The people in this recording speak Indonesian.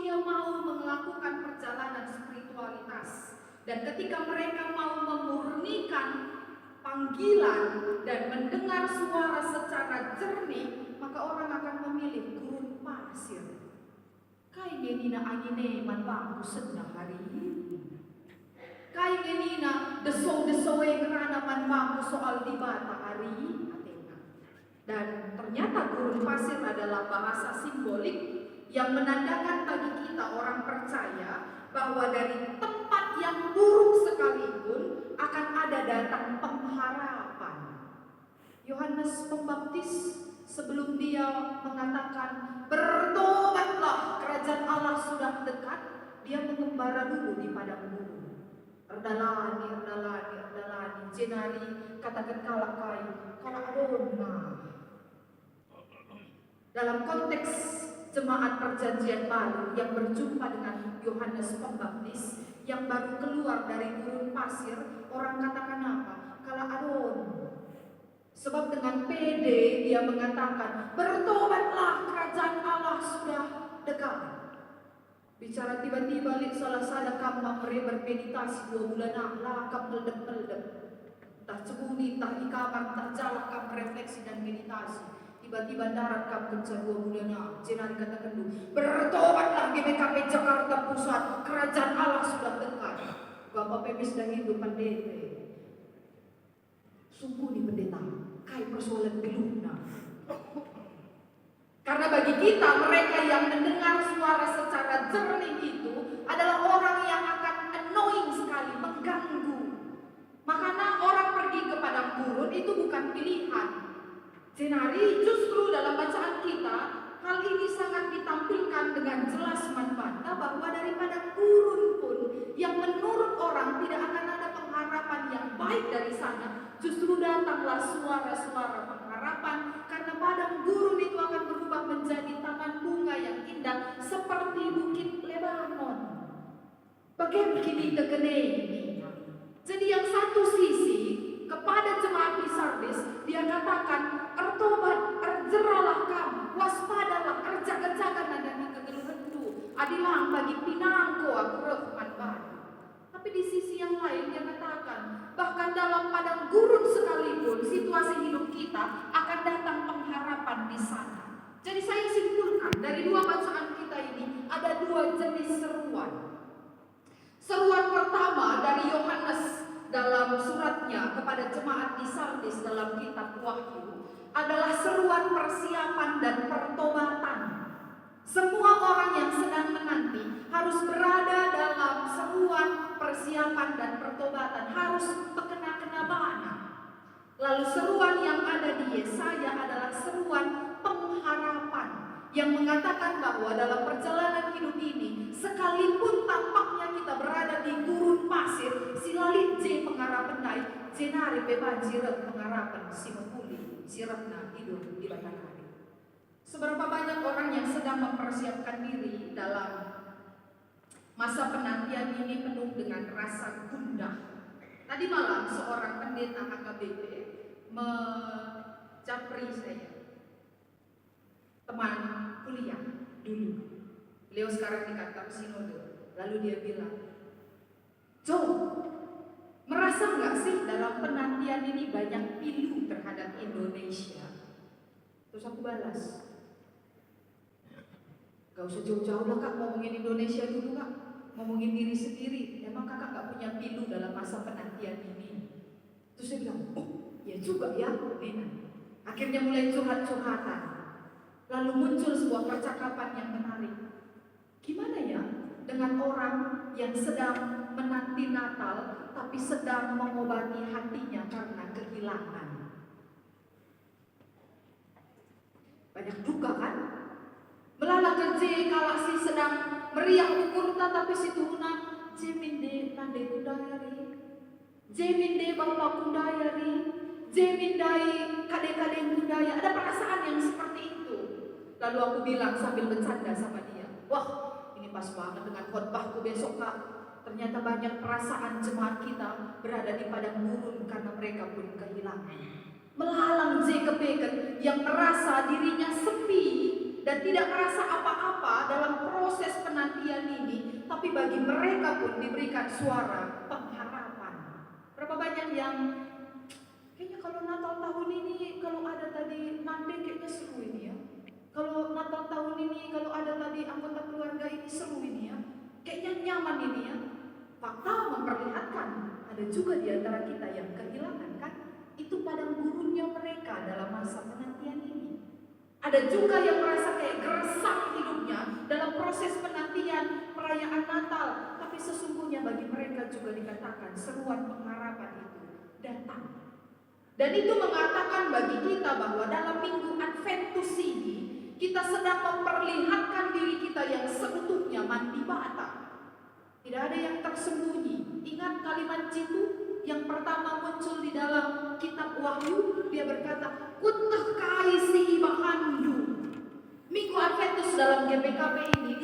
dia mau melakukan perjalanan spiritualitas dan ketika mereka mau memurnikan panggilan dan mendengar suara secara jernih, maka orang akan memilih gurun pasir. Kai genina angine manbangku senang hari ini. Kai genina deso-desoe kerana manbangku soal dibata hari ini. Dan ternyata gurun pasir adalah bahasa simbolik yang menandakan bagi kita orang percaya bahwa dari tempat yang buruk sekalipun akan ada datang pengharapan. Yohanes Pembaptis sebelum dia mengatakan bertobatlah kerajaan Allah sudah dekat, dia mengembara dulu di padang gurun. Erdalani, jenari katakan kalakai, kala adona. Dalam konteks jemaat perjanjian baru yang berjumpa dengan Yohanes Pembaptis yang baru keluar dari gurun pasir, orang katakan apa? Kala adon. Sebab dengan pede dia mengatakan, bertobatlah kerajaan Allah sudah dekat. Bicara tiba-tiba lik salah sada kamar bermeditasi 2 bulan lah kam meledep-meledep. Tak cebuni, tak di kamar, tak jalan kam refleksi dan meditasi. Tiba-tiba darat kam kencan 2 bulan jenari katakan dulu, bertobatlah GBKP Jakarta Pusat, kerajaan Allah sudah dekat. Bapak pepes dan hidup pendeta. Sungguh nih pendeta, kai persoalan geluna. Karena bagi kita, mereka yang mendengar suara secara jernih itu adalah orang yang akan annoying sekali, mengganggu. Makanya orang pergi ke padang gurun itu bukan pilihan. Jenari justru dalam bacaan kita, hal ini sangat ditampilkan dengan jelas manfaatnya bahwa dari padang gurun pun yang menurut orang tidak akan ada pengharapan yang baik dari sana, justru datanglah suara-suara pengharapan karena padang gurun itu akan berubah menjadi taman bunga yang indah seperti bukit Lebanon. Bagaimana kini tegene ini? Jadi yang satu sisi kepada jemaat di Sardis dia katakan ertobat, erjeralah kamu, waspadalah, erjaga-jaga dan kegeluhendu. Adilang bagi pinangko aku rahmat baru. Tapi di sisi yang lain dia katakan bahkan dalam padang gurun sekalipun situasi hidup kita akan datang pengharapan di sana. Jadi saya simpulkan dari 2 bacaan kita ini ada 2 jenis seruan. Seruan pertama dari Yohanes dalam suratnya kepada jemaat di Sardis dalam kitab Wahyu adalah seruan persiapan dan pertobatan. Semua orang yang sedang menanti harus berada dalam seruan persiapan dan pertobatan, harus bekena-kena bana. Lalu seruan yang ada di Yesaya adalah seruan pengharapan yang mengatakan bahwa dalam perjalanan hidup ini sekalipun tampaknya kita berada di gurun pasir, silali je pengharapan naik, jenari bebanjir pengharapan si mempuli, sirapna hidup di batang hari. Seberapa banyak orang yang sedang mempersiapkan diri dalam masa penantian ini penuh dengan rasa gundah. Tadi malam seorang pendeta HKBP menjapri saya, teman kuliah dulu. Beliau sekarang di kantor sinode. Lalu dia bilang, Jo, merasa nggak sih dalam penantian ini banyak pilu terhadap Indonesia? Terus aku balas, gak usah jauh-jauh lah kak, ngomongin Indonesia dulu kak, ngomongin diri sendiri. Emang kakak gak punya pilu dalam masa penantian ini? Terus dia bilang, oh ya juga ya. Akhirnya mulai curhat-curhatan. Lalu muncul sebuah percakapan yang menarik. Gimana ya dengan orang yang sedang menanti Natal tapi sedang mengobati hatinya karena kehilangan? Banyak duka kan? Melala kerja kalau si sedang meriah ukurta tapi si tuhuna jeminde tande kundayari, jeminde bapak kundayari, jemindai kade-kade kundaya. Ada perasaan yang seperti itu. Lalu aku bilang sambil bercanda sama dia, wah ini pas banget dengan khotbahku besok kak. Ternyata banyak perasaan jemaat kita berada di padang gurun karena mereka pun kehilangan. Melalang kepeken yang merasa dirinya sepi dan tidak merasa apa-apa dalam proses penantian penantian ini, tapi bagi mereka pun diberikan suara pengharapan. Berapa banyak yang kayaknya kalau Natal tahun ini, kalau ada tadi Nande kayaknya seru ini ya. Kalau Natal tahun ini, kalau ada tadi anggota keluarga ini seru ini ya. Kayaknya nyaman ini ya. Fakta memperlihatkan ada juga di antara kita yang kehilangan kan. Itu padang gurunnya mereka dalam masa penantian ini. Ada juga yang merasa kayak gersang hidupnya dalam proses penantian perayaan Natal. Tapi sesungguhnya bagi mereka juga dikatakan seruan pengharapan itu datang. Dan itu mengatakan bagi kita bahwa dalam minggu Adventus ini kita sedang memperlihatkan diri kita yang seutuhnya mandi bata. Tidak ada yang tersembunyi. Ingat kalimat jitu yang pertama muncul di dalam kitab Wahyu. Dia berkata, kutekai si ibahandu. Minggu Adventus dalam GPKP ini